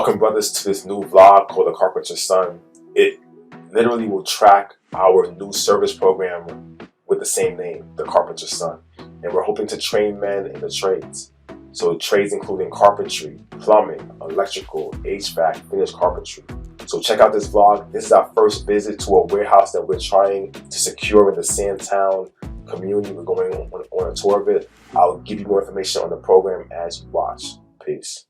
Welcome, brothers, to this new vlog called The Carpenter's Son. It literally will track our new service program with the same name, The Carpenter's Son. And we're hoping to train men in the trades. So trades including carpentry, plumbing, electrical, HVAC, finished carpentry. So check out this vlog. This is our first visit to a warehouse that we're trying to secure in the Sandtown community. We're going on a tour of it. I'll give you more information on the program as you watch. Peace.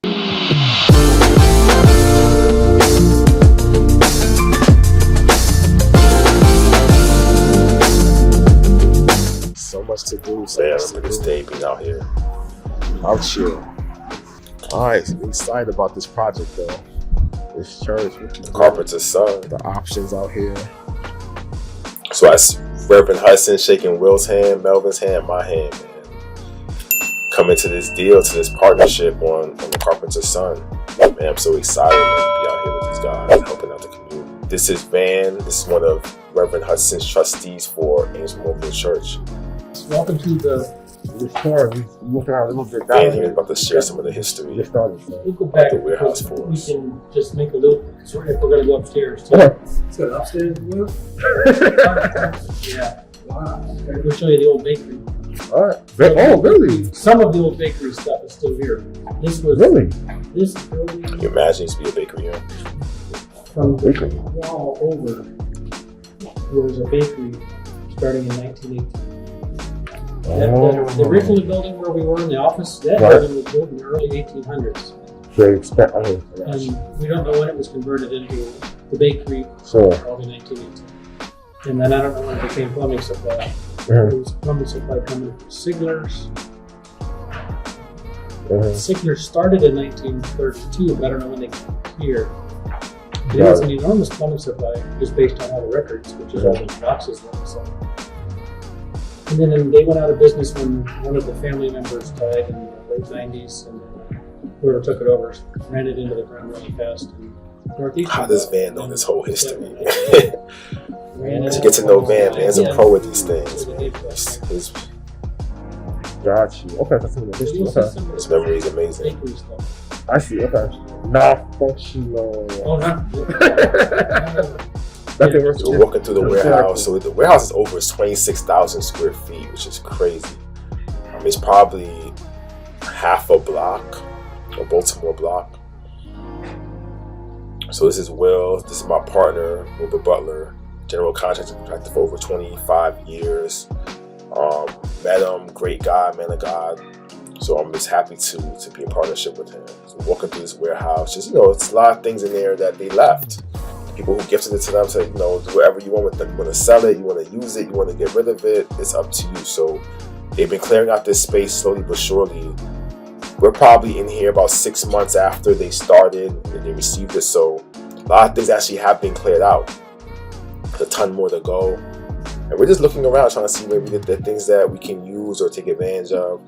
So much to do. Look at this day being out here. I'll chill. Alright, so I'm excited about this project though. This church, The Carpenter's Son. the options out here. So that's Reverend Hudson shaking Will's hand, Melvin's hand, my hand, man. Coming to this deal, to this partnership on The Carpenter's Son. Man, I'm so excited, man, to be out here with these guys, helping out the community. This is Van. This is one of Reverend Hudson's trustees for Ames Memorial Church. Welcome to the store. We look around a little bit down Van here here. is about to share some of the history Get started. we'll go back. the warehouse because for we us. can just make a little. Sorry if we're going to go upstairs too. Okay. It's got upstairs. Yeah. Wow. We'll show you the old bakery. Alright. Oh, really? Some of the old bakery stuff is still here. This was Really? this building Can you imagine it used to be a bakery here? from the Bakery. wall over. There was a bakery starting in 1918. The original building where we were in the office, that Right. building was built in the early 1800s. They expect. Oh, And we don't know when it was converted into the bakery, sure. probably 1918. And then I don't know when it became plumbing supply. Mhm. It was plumbing supply coming from Sigler's. Mhm. Sigler started in 1932, but I don't know when they came here. It Got was it. an enormous plumbing supply just based on all the records, which is all those boxes there. So. And then they went out of business when one of the family members died in the late 90s, and whoever took it over ran it into the ground really fast. And Northeast. How does Van know this whole history? Ran it To get to know Van, Van's a Yeah. pro with these things. Yeah. Man. His Got you. Okay, that's some of the history. You'll see Okay. some of his the memory is amazing. bakery stuff. I see. Okay. Non-functional. Oh, no. Nothing works. So we're walking through the warehouse. So the warehouse is over 26,000 square feet, which is crazy. It's probably half a block, a Baltimore block. So this is Will. This is my partner, Wilbur Butler, general contractor for over 25 years. Met him, great guy, man of God. So I'm just happy to be in partnership with him. So walking through this warehouse, just, it's a lot of things in there that they left. People who gifted it to them said, do whatever you want with them. You want to sell it, you want to use it, you want to get rid of it, it's up to you. So they've been clearing out this space slowly but surely. We're probably in here about 6 months after they started and they received it. So a lot of things actually have been cleared out. A ton more to go. And we're just looking around trying to see maybe the things that we can use or take advantage of.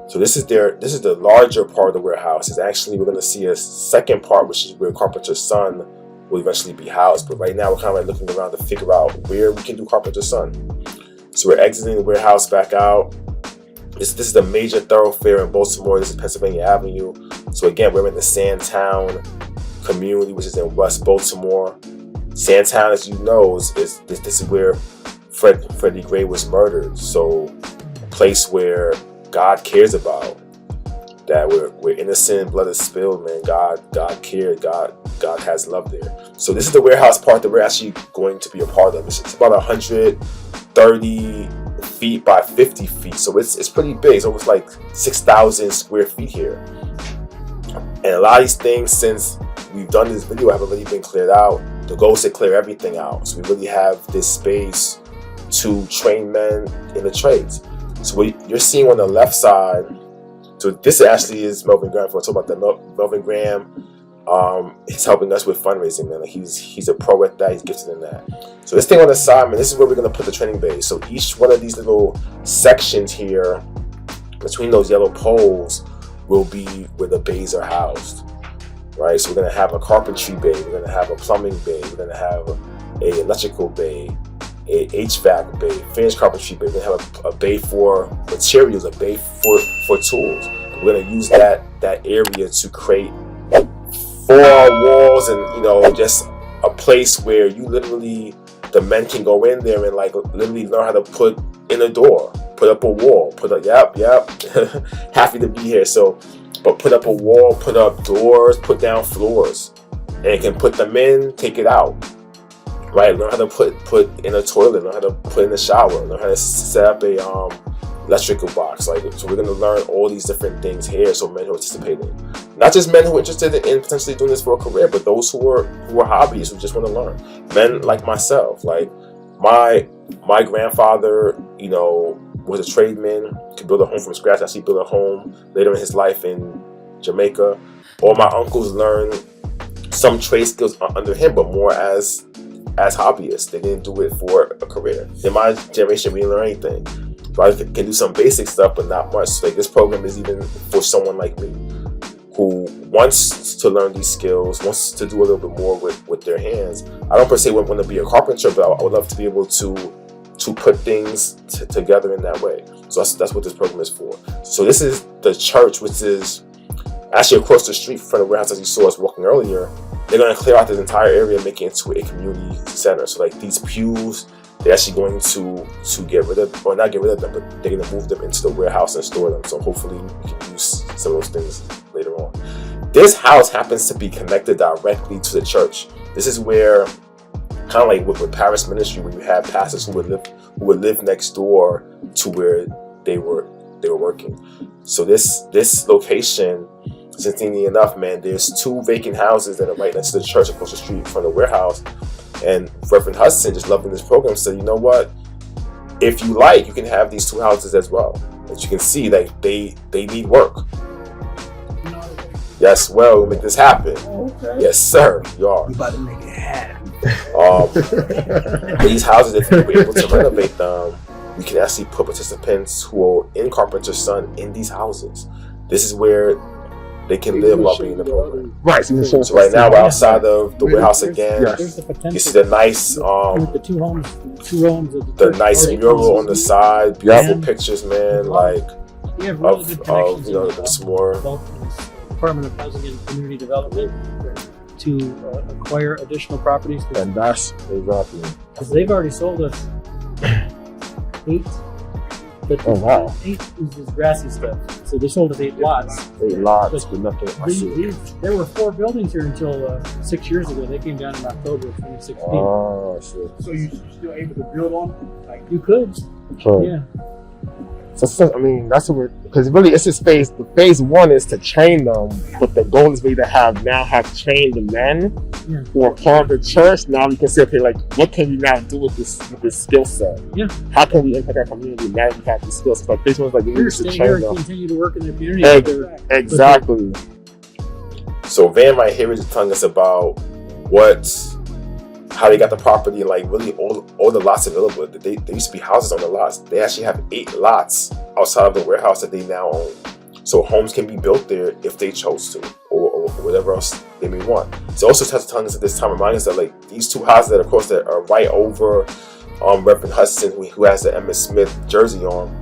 So this is the larger part of the warehouse. It's actually, we're going to see a second part, which is where Carpenter's Son will eventually be housed. But right now we're kind of looking around to figure out where we can do Carpenter's Son. So we're exiting the warehouse back out. This is a major thoroughfare in Baltimore. This is Pennsylvania Avenue. So again, we're in the Sandtown community, which is in West Baltimore. Sandtown, as you know, is this is where Freddie Gray was murdered. So a place where God cares about, that we're innocent, blood is spilled, man. God cared. God has love there. So this is the warehouse part that we're actually going to be a part of. It's about 130 feet by 50 feet. So it's pretty big. It's almost like 6,000 square feet here. And a lot of these things, since we've done this video, haven't really been cleared out. The goal is to clear everything out. So we really have this space to train men in the trades. So what you're seeing on the left side, so this actually is Melvin Graham. If I talk about that, Melvin Graham, he's helping us with fundraising, man. Like he's a pro at that. He's gifted in that. So this thing on the side, man, this is where we're gonna put the training base. So each one of these little sections here, between those yellow poles, will be where the bays are housed, right? So we're gonna have a carpentry bay, we're gonna have a plumbing bay, we're gonna have a electrical bay, a HVAC bay, finished carpentry bay. We're gonna have a bay for materials, a bay for tools. We're gonna use that area to create walls and just a place where you literally, the men can go in there and like literally learn how to put in a door, put up a wall, yep, happy to be here. So, but put up a wall, put up doors, put down floors, and it can put them in, take it out, right? Learn how to put in a toilet, learn how to put in a shower, learn how to set up a electrical box. Like, so we're going to learn all these different things here. So men who are participating, not just men who are interested in potentially doing this for a career, but those who are hobbyists who just want to learn. Men like myself, like my grandfather, was a tradesman, could build a home from scratch. Actually built a home later in his life in Jamaica. All my uncles learned some trade skills under him, but more as hobbyists. They didn't do it for a career. In my generation, we didn't learn anything. So I can do some basic stuff, but not much. Like, this program is even for someone like me who wants to learn these skills, wants to do a little bit more with their hands. I don't per se want to be a carpenter, but I would love to be able to put things together in that way. So that's what this program is for. So this is the church, which is actually across the street from the warehouse as you saw us walking earlier. They're going to clear out this entire area and make it into a community center. So like these pews, they're actually going to get rid of, or not get rid of them, but they're going to move them into the warehouse and store them. So hopefully we can use some of those things later on. This house happens to be connected directly to the church. This is where, kind of like with Paris Ministry, where you have pastors who would live next door to where they were working. So this location, interestingly enough, man, there's 2 vacant houses that are right next to the church across the street from the warehouse. And Reverend Hudson, just loving this program, said, you know what? If you like, you can have these 2 houses as well. As you can see, like they need work. Yes, well, we'll make this happen. Okay. Yes, sir. You are. We about to make it happen. These houses, if we were able to renovate them, we can actually put participants who are in Carpenter's Son in these houses. This is where they can live while being in the program. Right. So right now we're outside of the warehouse again. There's the potential. You see the nice, with the two homes of the nice mural on the side. Beautiful pictures, man. Like we have really good connections there's more. Department of Housing and Community Development to acquire additional properties. And that's exactly. Because they've already sold us 8. But oh wow! 8 is this grassy stuff. So they sold us 8 lots. 8 lots with nothing. There were 4 buildings here until 6 years ago. They came down in October of 2016. Oh, shit. So you're still able to build on? Like you could. Sure. Yeah. So I mean, that's what we're, because really it's just phase. The phase 1 is to train them, but the goal is really to have trained the men who are part of the church. Now we can say, okay, like, what can we now do with this skill set? Yeah. How can we impact our community now we have the skills? But phase 1 is like, we need to train them. Continue to work in the community. Exactly. So Van right here is telling us about how they got the property, and like really all the lots available. There used to be houses on the lots. They actually have 8 lots outside of the warehouse that they now own. So homes can be built there if they chose to, or whatever else they may want. It's also telling us at this time, reminding us that like these 2 houses that, of course, that are right over Reverend Hudson, who has the Emmitt Smith jersey on,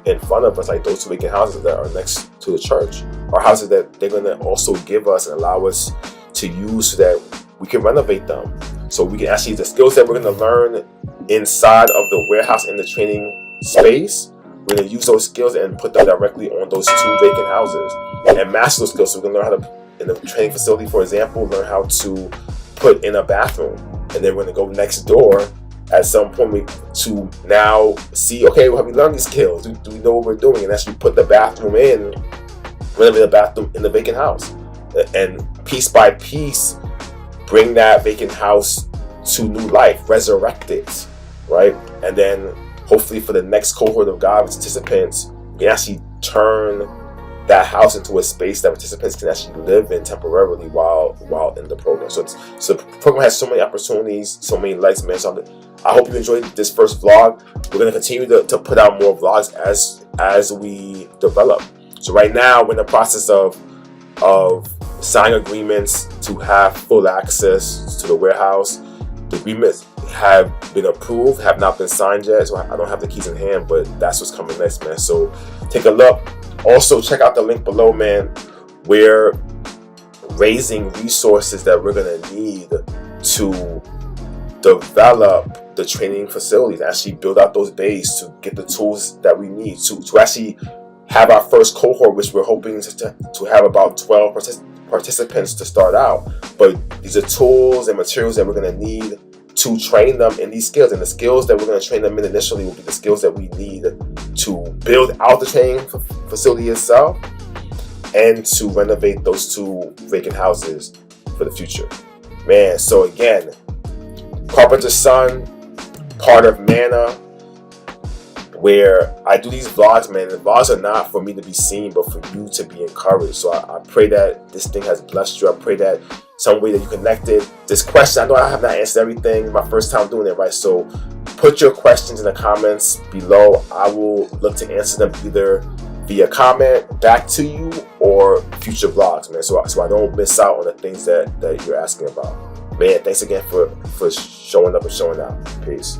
in front of us, like those 2 vacant houses that are next to the church, are houses that they're going to also give us and allow us to use so that we can renovate them. So we can actually, the skills that we're going to learn inside of the warehouse in the training space, we're going to use those skills and put them directly on those 2 vacant houses and master those skills. So we're going to learn how to, in the training facility, for example, learn how to put in a bathroom. And then we're going to go next door at some point to now see, okay, well, have we learned these skills? Do we know what we're doing? And actually put the bathroom in, renovate the bathroom in the vacant house. And piece by piece, bring that vacant house to new life, resurrect it, right? And then hopefully for the next cohort of God participants, we can actually turn that house into a space that participants can actually live in temporarily while in the program. So the program has so many opportunities, so many legs, man. So I hope you enjoyed this first vlog. We're going to continue to put out more vlogs as we develop. So right now we're in the process of signing agreements to have full access to the warehouse. The agreements have been approved, have not been signed yet, so I don't have the keys in hand, but that's what's coming next, man. So take a look. Also, check out the link below, man, where raising resources that we're going to need to develop the training facilities, actually build out those bays to get the tools that we need to actually have our first cohort, which we're hoping to have about 12 participants to start out. But these are tools and materials that we're going to need to train them in these skills. And the skills that we're going to train them in initially will be the skills that we need to build out the training facility itself and to renovate those 2 vacant houses for the future. Man, so again, Carpenter's son, part of MΑNNA, where I do these vlogs, man. The vlogs are not for me to be seen, but for you to be encouraged. So I pray that this thing has blessed you. I pray that some way that you connected. This question, I know I have not answered everything. It's my first time doing it, right? So put your questions in the comments below. I will look to answer them either via comment back to you or future vlogs, man. So I don't miss out on the things that you're asking about. Man, thanks again for showing up and showing out. Peace.